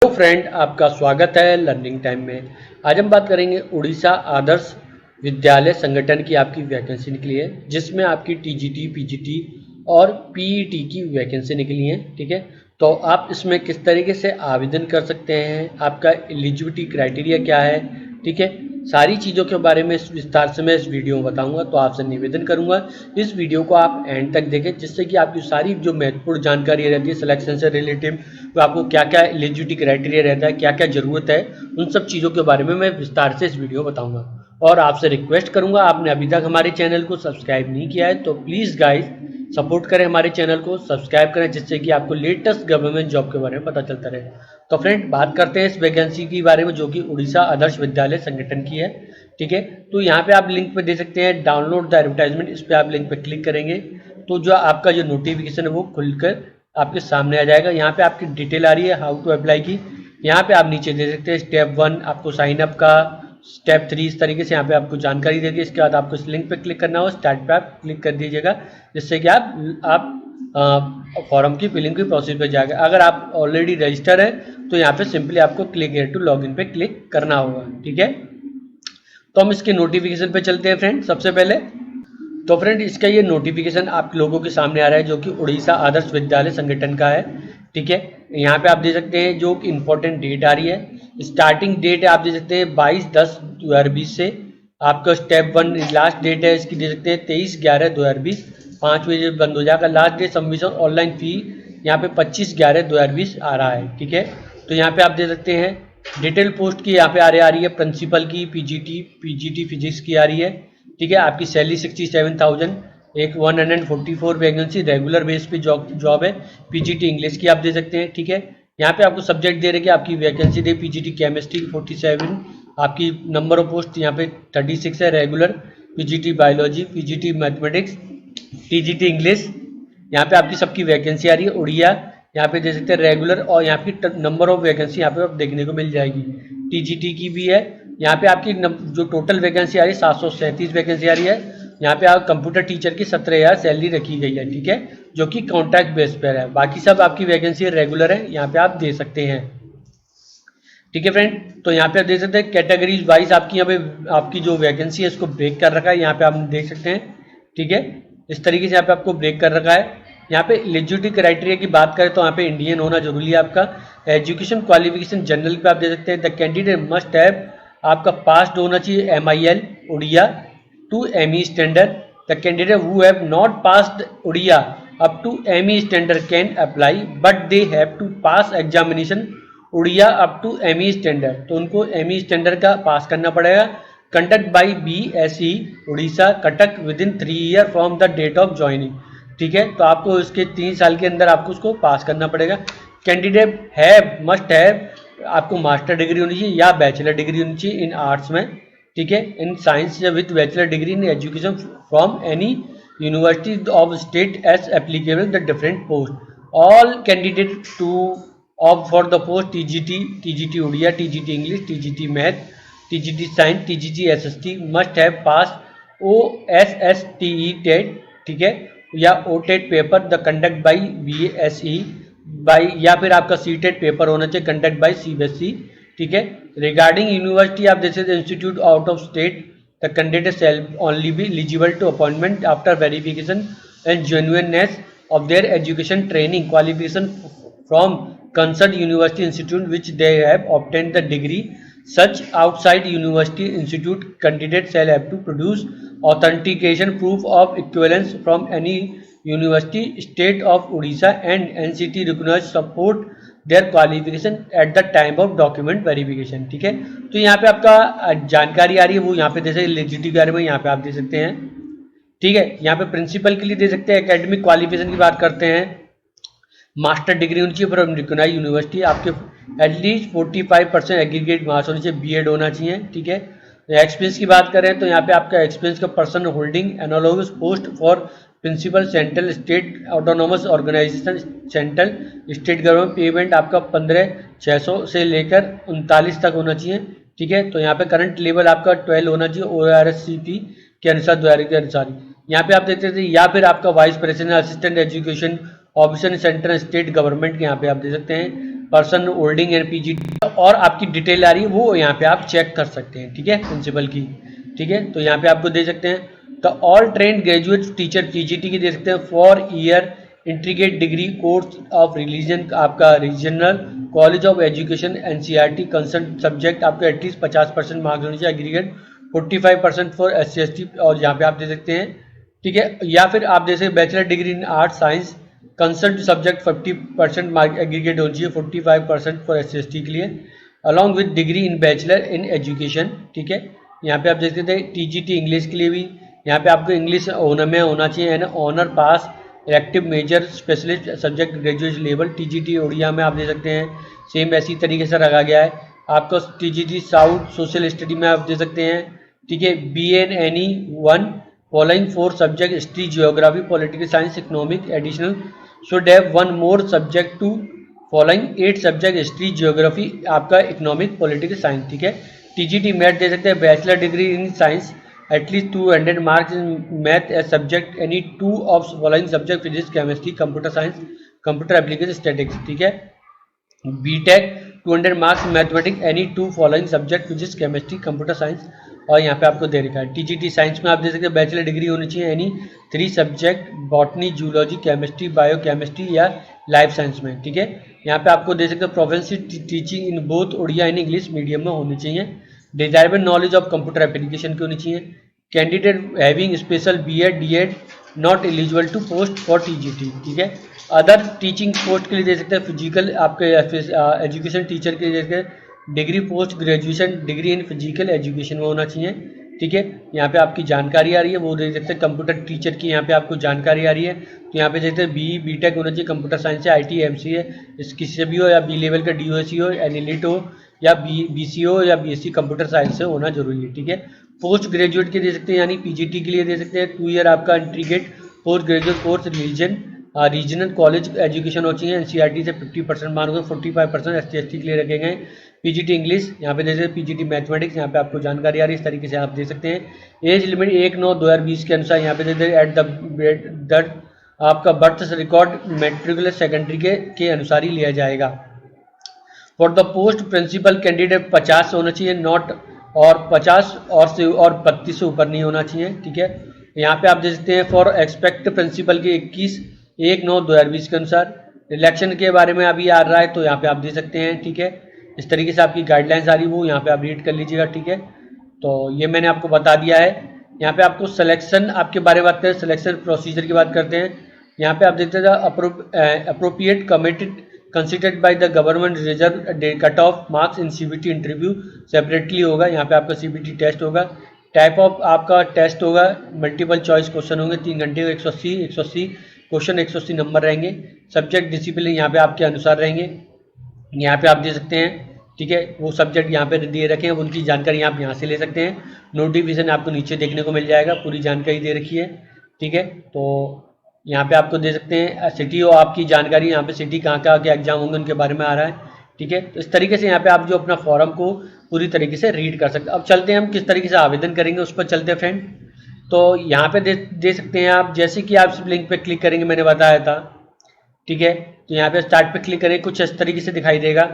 Friend, आपका स्वागत है लर्निंग टाइम में। आज हम बात करेंगे उड़ीसा आदर्श विद्यालय संगठन की आपकी वैकेंसी निकली है, जिसमें आपकी टीजीटी, पीजीटी और पीईटी की वैकेंसी निकली है। ठीक है, तो आप इसमें किस तरीके से आवेदन कर सकते हैं, आपका एलिजिबिलिटी क्राइटेरिया क्या है, ठीक है, सारी चीज़ों के बारे में इस विस्तार से मैं इस वीडियो में बताऊंगा। तो आपसे निवेदन करूंगा इस वीडियो को आप एंड तक देखें, जिससे कि आपकी सारी जो महत्वपूर्ण जानकारी रहती है सिलेक्शन से रिलेटिव, तो आपको क्या क्या एलिजिबिलिटी क्राइटेरिया रहता है, क्या क्या ज़रूरत है, उन सब चीज़ों के बारे में मैं विस्तार से इस वीडियो बताऊंगा। और आपसे रिक्वेस्ट करूंगा, आपने अभी तक हमारे चैनल को सब्सक्राइब नहीं किया है तो प्लीज़ गाइज सपोर्ट करें, हमारे चैनल को सब्सक्राइब करें, जिससे कि आपको लेटेस्ट गवर्नमेंट जॉब के बारे में पता चलता रहे। तो फ्रेंड, बात करते हैं इस वैकेंसी के बारे में, जो कि उड़ीसा आदर्श विद्यालय संगठन की है। ठीक है, तो यहाँ पे आप लिंक पे दे सकते हैं डाउनलोड द एडवर्टाइजमेंट। इस पे आप लिंक पे क्लिक करेंगे तो जो आपका जो नोटिफिकेशन है वो खुलकर आपके सामने आ जाएगा। यहाँ पे आपकी डिटेल आ रही है हाउ टू अप्लाई की। यहाँ पे आप नीचे दे सकते हैं स्टेप 1 आपको साइन अप का, स्टेप 3 इस तरीके से यहाँ पे आपको जानकारी देगी। इसके बाद आपको इस लिंक पे क्लिक करना हो, स्टार्ट पे आप क्लिक कर दीजिएगा, जिससे कि आप फॉर्म की फिलिंग की प्रोसेस पे जाएगा। अगर आप ऑलरेडी रजिस्टर हैं तो यहाँ पे सिंपली आपको क्लिक हियर टू लॉगिन पे क्लिक करना होगा। ठीक है, तो हम इसके नोटिफिकेशन पे चलते हैं फ्रेंड। सबसे पहले तो फ्रेंड, इसका ये नोटिफिकेशन आप लोगों के सामने आ रहा है, जो कि उड़ीसा आदर्श विद्यालय संगठन का है। ठीक है, यहाँ पे आप देख सकते हैं जो इंपॉर्टेंट डेट आ रही है। स्टार्टिंग डेट आप दे सकते हैं 22/10/2020 से। आपका स्टेप 1 लास्ट डेट है इसकी दे सकते हैं 23/11/2020, 5 बजे बंद हो जाएगा। Last date submission online fee यहाँ पे 25/11/2020 आ रहा है। ठीक है, तो यहाँ पे आप दे सकते हैं डिटेल पोस्ट की यहाँ पे आ रही है, प्रिंसिपल की, पीजीटी फिजिक्स की आ रही है। ठीक है, आपकी सैलरी 67,000, एक 144 वैकेंसी रेगुलर बेस पे जॉब है। पीजीटी इंग्लिश की आप दे सकते हैं। ठीक है, यहाँ पे आपको सब्जेक्ट दे रहे कि आपकी वैकेंसी दे पीजीटी केमिस्ट्री 47, आपकी नंबर ऑफ पोस्ट यहाँ पे 36 है regular. PGT biology, PGT mathematics, TGT English, यहाँ पे आपकी सबकी वैकेंसी आ रही है। उड़िया यहाँ पे दे सकते हैं रेगुलर, और यहाँ की नंबर ऑफ वैकेंसी यहाँ पे आप देखने को मिल जाएगी। टीजीटी की भी है। यहाँ पे आपकी जो टोटल वैकेंसी आ रही है 737 वैकेंसी आ रही है। यहाँ पे आप कंप्यूटर टीचर की 17,000 सैलरी रखी गई है। ठीक है, जो कि कॉन्ट्रैक्ट बेस पर है। बाकी सब आपकी वैकेंसी रेगुलर है, यहाँ पे आप दे सकते हैं। ठीक है फ्रेंड, तो यहाँ पे आप देख सकते हैं कैटेगरीज वाइज आपकी यहाँ पे आपकी जो वैकेंसी है इसको ब्रेक कर रखा है, यहाँ पे आप देख सकते हैं। ठीक है, इस तरीके से यहाँ पे आपको ब्रेक कर रखा है। यहाँ पे एलिजिबिलिटी क्राइटेरिया की बात करें तो यहाँ पे इंडियन होना जरूरी है आपका। एजुकेशन क्वालिफिकेशन जनरल पे आप दे सकते हैं द कैंडिडेट मस्ट हैव, आपका पास्ड होना चाहिए MIL Odia to ME standard. The candidate who have not passed Odia up to ME standard can apply, but they have to pass examination Odia up to ME standard. तो उनको ME standard का पास करना पड़ेगा। Conduct by BSE Orissa Cuttack within 3 year from the date of joining. ठीक है, तो आपको इसके 3 साल के अंदर आपको उसको पास करना पड़ेगा। कैंडिडेट हैव मस्ट हैव, आपको मास्टर डिग्री होनी चाहिए या बैचलर डिग्री होनी चाहिए इन आर्ट्स में। ठीक है, in science with bachelor degree in education from any university of state as applicable the different post. All candidate to of for the post TGT Odia, TGT English, TGT math, TGT science, TGT SST must have pass OSSTE TET. ठीक है, या OTET paper the conduct by BSE by, या फिर आपका CTET paper होना चाहिए conduct by CBSE। ठीक है, रिगार्डिंग यूनिवर्सिटी आप जैसे institute out of state the candidate shall only be eligible to appointment after verification and genuineness of their education training qualification from concerned university institute which they have obtained the degree. Such outside university institute candidate shall have to produce authentication proof of equivalence from any university state of Odisha and NCT recognized support their qualification at the time of document verification। ठीक है, तो यहाँ पे आपका जानकारी आ रही है वो यहाँ पे जैसे एलिजिबिलिटी के बारे में यहाँ पे आप दे सकते हैं। ठीक है, यहाँ पे प्रिंसिपल के लिए दे सकते हैं। एकेडमिक क्वालिफिकेशन की बात करते हैं, मास्टर डिग्री होनी चाहिए फ्रॉम रिकॉग्नाइज यूनिवर्सिटी, आपके एटलीस्ट 45% एग्रीगेट मार्क्स होने चाहिए, BEd होना चाहिए। ठीक है, एक्सपीरियंस की बात करें तो यहाँ पे आपका एक्सपीरियंस का person holding analogous post for principal central state autonomous organisation, central state government, payment आपका 15,600 से लेकर 39 तक होना चाहिए। ठीक है, तो यहाँ पे करंट लेवल आपका 12 होना चाहिए ORSCP के अनुसार, द्वारा के अनुसार। यहाँ पे आप देखते थे, या फिर आपका vice president assistant education officer central state government के यहाँ पे आप दे सकते हैं। पर्सन होल्डिंग एन पीजीटी और आपकी डिटेल आ रही है वो यहाँ पे आप चेक कर सकते हैं, ठीक है, प्रिंसिपल की, ठीक है। तो यहाँ पे आपको दे सकते हैं the all trained graduate teacher PGT की दे सकते हैं four year integrate degree course of religion, आपका regional college of education NCERT concern subject आपको एटलीस्ट 50% मार्क्स होने चाहिए, एग्रीगेट 45% फॉर SC/ST, और यहाँ पे आप दे सकते हैं, ठीक है। या फिर आप दे सकते बैचलर डिग्री इन art science concern subject 50% mark aggregate होनी चाहिए, 45% फॉर SC/ST के लिए, along with degree in bachelor in education, ठीक है। यहाँ पे आप देख सकते हैं TGT इंग्लिश के लिए भी यहाँ पे आपको इंग्लिश ऑनर में होना चाहिए, है ना, honour pass elective major specialist subject graduate level. TGT Odia में आप दे सकते हैं सेम ऐसी तरीके से रखा गया है आपको। TGT साउथ सोशल स्टडी में आप दे सकते हैं, ठीक है, BN any one following 4 subject history geography political science economic additional should have 1 more subject to following 8 subject history geography आपका इकोनॉमिक पॉलिटिकल साइंस, ठीक है। TGT मैथ दे सकते हैं bachelor degree in science at least 200 marks in math as subject any 2 of following subject physics chemistry computer science computer application statics, ठीक है। BTech 200 marks mathematics any 2 following subject physics chemistry computer science, और यहाँ पे आपको दे रखा है। TGT science में आप दे सकते हैं बैचलर डिग्री होनी चाहिए any 3 subject botany zoology chemistry bio chemistry या लाइफ साइंस में, ठीक है। यहाँ पे आपको दे सकते हैं proficiency teaching in both Odia and English medium में होनी चाहिए, desirable knowledge of computer application की होनी चाहिए, candidate having special BEd DEd not eligible to post for TGT, ठीक है। अदर टीचिंग पोस्ट के लिए दे सकते हैं फिजिकल आपके एजुकेशन टीचर के लिए दे सकते हैं degree post graduation degree in physical education में होना चाहिए, ठीक है। यहाँ पे आपकी जानकारी आ रही है वो दे सकते हैं कंप्यूटर टीचर की, यहाँ पे आपको जानकारी आ रही है तो यहाँ पे देखते हैं BTech होना चाहिए कंप्यूटर साइंस से IT MCA इस किसी से भी हो, या B लेवल का DOC हो, एनएलिट हो, या BCO या BSc कंप्यूटर साइंस से होना जरूरी है, ठीक है। पोस्ट ग्रेजुएट के दे सकते हैं यानी PGT के लिए दे सकते हैं 2 ईयर आपका integrate post graduate course regional college education हो चाहिए NCERT से 50% मार्क्स हो, 45% SC/ST के लिए रखे गए। PGT इंग्लिश यहाँ पे जैसे PGT मैथमेटिक्स यहाँ पे आपको जानकारी आ रही है, इस तरीके से आप दे सकते हैं। एज लिमिट 1/9/2020 के अनुसार यहाँ पे जैसे एट द आपका बर्थ रिकॉर्ड मैट्रिकुलर सेकेंडरी के अनुसार ही लिया जाएगा। For the post principal candidate 50 होना चाहिए नॉट, और 50 और 32 से ऊपर नहीं होना चाहिए, ठीक है। यहाँ पे आप दे सकते हैं फॉर एक्सपेक्ट प्रिंसिपल के 21/1/2020 के अनुसार। इलेक्शन के बारे में अभी आ रहा है तो यहाँ पे आप दे सकते हैं, ठीक है। इस तरीके से आपकी गाइडलाइंस आ रही है वो यहाँ पे आप रीड कर लीजिएगा, ठीक है। तो ये मैंने आपको बता दिया है। यहाँ पे आपको सिलेक्शन आपके बारे में बात करें, सिलेक्शन प्रोसीजर की बात करते हैं। यहाँ पे आप देखते हैं appropriate committed considered by the government reserve cut off marks in CBT interview separately होगा। यहाँ पे आपका CBT टेस्ट होगा, टाइप ऑफ आपका टेस्ट होगा, मल्टीपल चॉइस क्वेश्चन होंगे 3 घंटे का 180 क्वेश्चन 180 नंबर रहेंगे। सब्जेक्ट डिसिप्लिन यहाँ पे आपके अनुसार रहेंगे, यहाँ पे आप दे सकते हैं, ठीक है। वो सब्जेक्ट यहाँ पे दिए रखे हैं उनकी जानकारी आप यहाँ से ले सकते हैं। नोटिफिकेशन आपको नीचे देखने को मिल जाएगा, पूरी जानकारी दे रखी है, ठीक है। तो यहाँ पे आपको दे सकते हैं सिटी और आपकी जानकारी, यहाँ पे सिटी कहाँ के एग्जाम होंगे उनके बारे में आ रहा है, ठीक है। तो इस तरीके से यहाँ पे आप जो अपना फॉर्म को पूरी तरीके से रीड कर सकते हैं। अब चलते हैं हम किस तरीके से आवेदन करेंगे उस पर चलते हैं फ्रेंड। तो यहाँ पे दे सकते हैं आप, जैसे कि आप इस लिंक पे क्लिक करेंगे मैंने बताया था, ठीक है। तो यहाँ पे स्टार्ट पे क्लिक करें, कुछ इस तरीके से दिखाई देगा।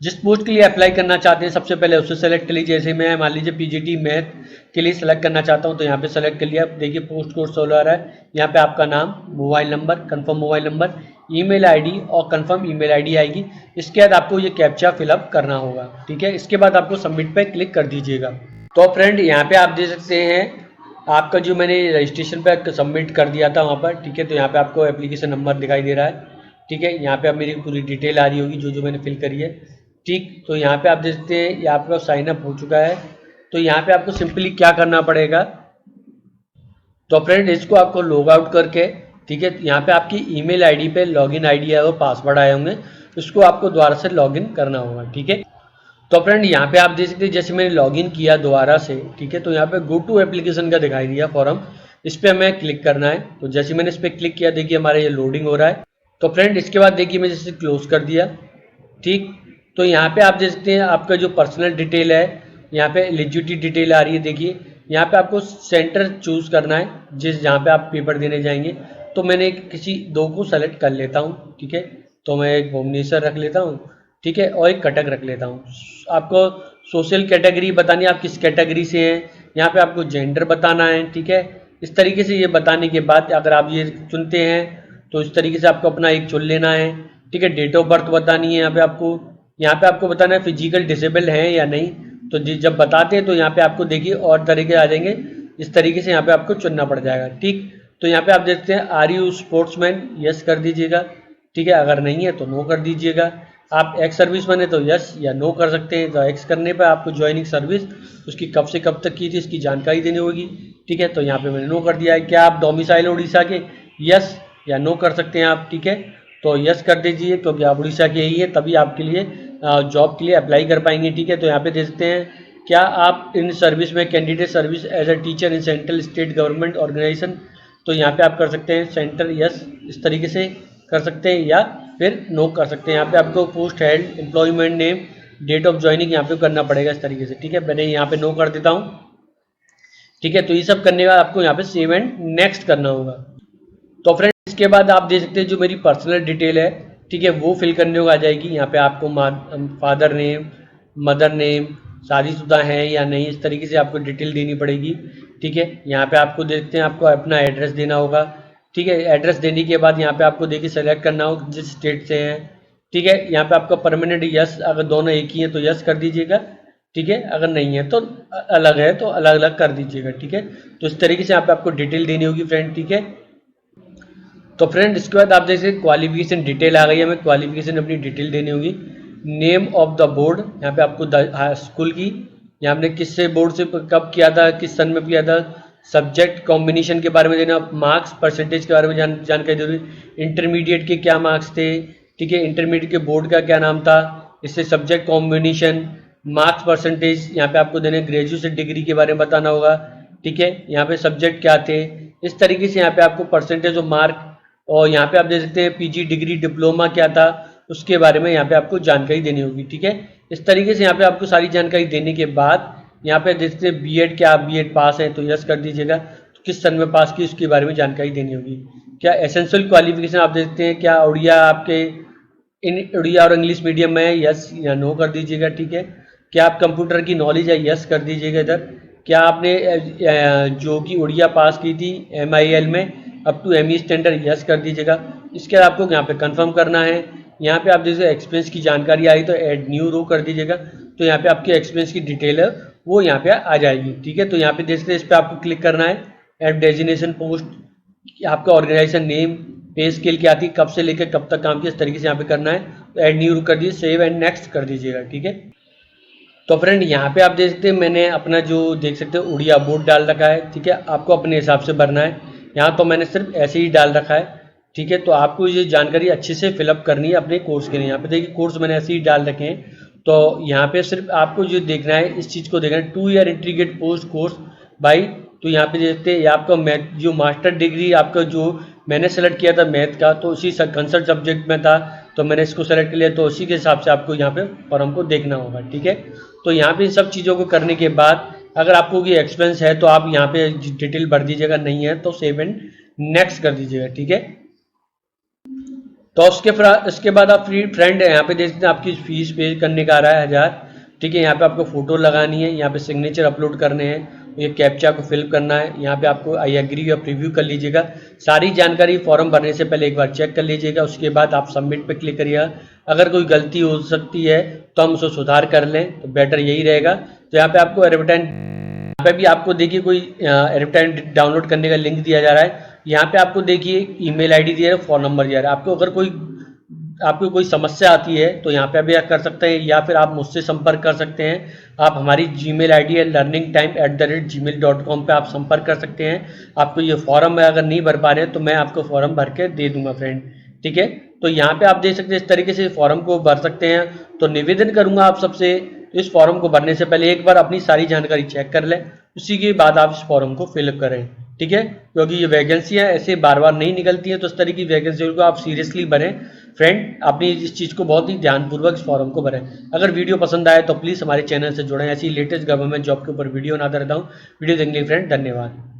जिस पोस्ट के लिए अप्लाई करना चाहते हैं सबसे पहले उससे सेलेक्ट कर लीजिए। जैसे मैं मान लीजिए PGT मैथ के लिए सेलेक्ट करना चाहता हूं तो यहाँ पे सेलेक्ट कर लिया। देखिए पोस्ट कोड 16 आ रहा है, यहाँ पे आपका नाम, mobile number, confirm mobile number, email ID और कंफर्म ईमेल आईडी आएगी। इसके बाद आपको ये कैप्चा फिलअप करना होगा, ठीक है। इसके बाद आपको सबमिट पे क्लिक कर दीजिएगा। तो फ्रेंड यहाँ पे आप देख सकते हैं आपका जो मैंने रजिस्ट्रेशन पे सबमिट कर दिया था वहाँ पर, ठीक है। तो यहाँ पे आपको एप्लीकेशन नंबर दिखाई दे रहा है, ठीक है। यहाँ पे आप मेरी पूरी डिटेल आ रही होगी जो मैंने फिल करी है, ठीक। तो यहाँ पे आप देख सकते हैं ये आपका साइन अप हो चुका है। तो यहाँ पे आपको सिंपली क्या करना पड़ेगा, तो फ्रेंड इसको आपको लॉग आउट करके, ठीक है, यहाँ पे आपकी ईमेल आईडी पे लॉगिन आईडी है और पासवर्ड आए होंगे, इसको आपको दोबारा से लॉगिन करना होगा, ठीक है। तो फ्रेंड यहाँ पे आप देख सकते हैं जैसे मैंने लॉगिन किया दोबारा से, ठीक है। तो यहाँ पे गो टू एप्लीकेशन का दिखाई दिया फॉर्म, इस पर हमें क्लिक करना है। तो जैसे मैंने इस पर क्लिक किया देखिए हमारा ये लोडिंग हो रहा है। तो फ्रेंड इसके बाद देखिए मैं जैसे क्लोज कर दिया, ठीक। तो यहाँ पे आप देख सकते हैं आपका जो पर्सनल डिटेल है, यहाँ पे एलिजिबिलिटी डिटेल आ रही है। देखिए यहाँ पे आपको सेंटर चूज करना है जहाँ पे आप पेपर देने जाएंगे। तो मैंने किसी 2 को सेलेक्ट कर लेता हूँ, ठीक है। तो मैं एक भुवनेश्वर रख लेता हूँ, ठीक है, और एक कटक रख लेता हूँ। आपको सोशल कैटेगरी बतानी है, आप किस कैटेगरी से हैं, यहाँ पे आपको जेंडर बताना है, ठीक है। इस तरीके से ये बताने के बाद अगर आप ये चुनते हैं तो इस तरीके से आपको अपना एक चुन लेना है, ठीक है। डेट ऑफ बर्थ बतानी है यहाँ पे आपको बताना है फिजिकल डिसेबल हैं या नहीं। तो जब बताते हैं तो यहाँ पे आपको देखिए और तरीके आ जाएंगे, इस तरीके से यहाँ पे आपको चुनना पड़ जाएगा, ठीक। तो यहाँ पे आप देखते हैं आर यू स्पोर्ट्समैन, यस कर दीजिएगा, ठीक है। अगर नहीं है तो नो कर दीजिएगा। आप एक्स सर्विसमैन है तो यस या नो कर सकते हैं। तो एक्स करने पर आपको ज्वाइनिंग सर्विस उसकी कब से कब तक की थी इसकी जानकारी देनी होगी, ठीक है। तो यहाँ पे मैंने नो कर दिया है। क्या आप डोमिसाइल उड़ीसा के, यस या नो कर सकते हैं आप, ठीक है। तो यस कर दीजिए क्योंकि आप उड़ीसा के ही है, तभी आपके लिए जॉब के लिए अप्लाई कर पाएंगे, ठीक है। तो यहाँ पे देख सकते हैं क्या आप इन सर्विस में candidate service as a teacher in central state government organisation, तो यहाँ पे आप कर सकते हैं सेंटर यस इस तरीके से कर सकते हैं या फिर नो कर सकते हैं। यहाँ पे आपको post held, employment name, date of joining यहाँ पे करना पड़ेगा इस तरीके से, ठीक है। मैंने यहाँ पे नो कर देता हूँ, ठीक है। तो ये सब करने के बाद आपको यहाँ पे सेव एंड नेक्स्ट करना होगा। तो फ्रेंड इसके बाद आप देख सकते हैं जो मेरी पर्सनल डिटेल है, ठीक है, वो फिल करने को आ जाएगी। यहाँ पे आपको फादर नेम, मदर नेम, शादीशुदा हैं या नहीं, इस तरीके से आपको डिटेल देनी पड़ेगी, ठीक है। यहाँ पे आपको देखते हैं आपको अपना एड्रेस देना होगा, ठीक है। एड्रेस देने के बाद यहाँ पे आपको देखिए सेलेक्ट करना होगा जिस स्टेट से हैं, ठीक है। यहाँ पे आपका परमानेंट यस, अगर दोनों एक ही हैं तो यस कर दीजिएगा, ठीक है। अगर नहीं है तो अलग है तो अलग अलग कर दीजिएगा, ठीक है। तो इस तरीके से यहाँ पे आपको डिटेल देनी होगी फ्रेंड, ठीक है। तो फ्रेंड इसके बाद आप जैसे क्वालिफिकेशन डिटेल आ गई है, हमें क्वालिफिकेशन अपनी डिटेल देनी होगी। नेम ऑफ द बोर्ड, यहाँ पे आपको स्कूल की, यहाँ हमने किससे बोर्ड से कब किया था, किस सन में किया था। सब्जेक्ट कॉम्बिनेशन के बारे में देना, मार्क्स परसेंटेज के बारे में जानकारी देनी। इंटरमीडिएट के क्या मार्क्स थे, ठीक है, इंटरमीडिएट के बोर्ड का क्या नाम था, इससे सब्जेक्ट कॉम्बिनेशन, मार्क्स परसेंटेज यहाँ पे आपको देने। ग्रेजुएशन डिग्री के बारे में बताना होगा, ठीक है। यहाँ पे सब्जेक्ट क्या थे, इस तरीके से यहाँ पे आपको परसेंटेज ऑफ मार्क, और यहाँ पे आप देख सकते हैं पीजी डिग्री डिप्लोमा क्या था उसके बारे में यहाँ पे आपको जानकारी देनी होगी, ठीक है। इस तरीके से यहाँ पे आपको सारी जानकारी देने के बाद यहाँ पे देख सकते हैं बीएड, क्या आप बीएड पास हैं तो यस कर दीजिएगा। तो किस सन में पास की उसके बारे में जानकारी देनी होगी। क्या एसेंशियल क्वालिफिकेशन आप देखते हैं, क्या उड़िया आपके इन उड़िया और इंग्लिश मीडियम में है, यस या नो कर दीजिएगा, ठीक है। क्या आप कंप्यूटर की नॉलेज है, यस कर दीजिएगा इधर। क्या आपने जो कि उड़िया पास की थी MIL में up to ME standard, yes कर दीजिएगा। इसके बाद आपको यहाँ पे कंफर्म करना है। यहाँ पे आप जैसे एक्सपेंस की जानकारी आई तो ऐड न्यू रो कर दीजिएगा। तो यहाँ पे आपके एक्सपेंस की डिटेल है वो यहाँ पे आ जाएगी, ठीक है। तो यहाँ पे जैसे इस पर आपको क्लिक करना है। एड डेजिनेशन पोस्ट, आपका ऑर्गेनाइजेशन नेम, पे स्केल क्या थी, कब से लेकर कब तक काम किया, इस तरीके से यहाँ पे करना है। तो ऐड न्यू कर दीजिए, सेव एंड नेक्स्ट कर दीजिएगा, ठीक है। तो फ्रेंड यहाँ पे आप देख सकते हैं मैंने अपना जो देख सकते हैं उड़िया बोर्ड डाल रखा है, ठीक है। आपको अपने हिसाब से भरना है। यहाँ तो मैंने सिर्फ ऐसे ही डाल रखा है, ठीक है। तो आपको ये जानकारी अच्छे से फिलअप करनी है अपने कोर्स के लिए। यहाँ पे देखिए कोर्स मैंने ऐसे ही डाल रखे हैं। तो यहाँ पे सिर्फ आपको जो देखना है इस चीज़ को देखना है, 2 year integrated post course by. तो यहाँ पे देखते हैं ये आपका मैथ जो मास्टर डिग्री आपका जो मैंने सेलेक्ट किया था मैथ का, तो उसी कंसर्ट सब्जेक्ट में था तो मैंने इसको सेलेक्ट कर लिया। तो उसी के हिसाब से आपको यहाँ पे फॉर्म को देखना होगा, ठीक है। तो यहाँ पे इन सब चीज़ों को करने के बाद अगर आपको ये एक्सपेंस है तो आप यहाँ पे डिटेल भर दीजिएगा, नहीं है तो सेव एंड नेक्स्ट कर दीजिएगा, ठीक है। तो इसके बाद आप फ्रेंड यहाँ पे देख सकते हैं आपकी फीस पे करने का आ रहा है 1000, ठीक है। यहाँ पे आपको फोटो लगानी है, यहाँ पे सिग्नेचर अपलोड करने हैं, ये कैप्चा को फिल करना है। यहाँ पे आपको आई एग्री या प्रीव्यू कर लीजिएगा। सारी जानकारी फॉर्म भरने से पहले एक बार चेक कर लीजिएगा, उसके बाद आप सबमिट पे क्लिक करिएगा। अगर कोई गलती हो सकती है तो हम उसको सुधार कर लें, तो बेटर यही रहेगा। तो यहाँ पे आपको एडवर्टाइज, यहाँ पे भी आपको देखिए कोई एडवर्टाइज डाउनलोड करने का लिंक दिया जा रहा है। यहाँ पे आपको देखिए ईमेल आईडी दिया है, फ़ोन नंबर दिया है। आपको कोई समस्या आती है तो यहाँ पे भी आप कर सकते हैं या फिर आप मुझसे संपर्क कर सकते हैं। आप हमारी जीमेल आईडी है learningtime@gmail.com पे आप संपर्क कर सकते हैं। आपको ये फॉर्म अगर नहीं भर पा रहे हैं तो मैं आपको फॉर्म भर के दे दूंगा फ्रेंड, ठीक है। तो यहाँ पे आप देख सकते हैं इस तरीके से फॉर्म को भर सकते हैं। तो निवेदन करूंगा आप सबसे इस फॉर्म को भरने से पहले एक बार अपनी सारी जानकारी चेक कर लें, उसी के बाद आप इस फॉर्म को फिलअप करें, ठीक है। क्योंकि ये वैकेंसियाँ ऐसे बार बार नहीं निकलती हैं, तो इस तरह की वैकेंसी को आप सीरियसली भरें फ्रेंड। अपनी इस चीज़ को बहुत ही ध्यानपूर्वक इस फॉर्म को भरें। अगर वीडियो पसंद आए तो प्लीज़ हमारे चैनल से जुड़ें। ऐसी लेटेस्ट गवर्नमेंट जॉब के ऊपर वीडियो बनाता रहता हूँ। वीडियो देखने के लिए फ्रेंड धन्यवाद।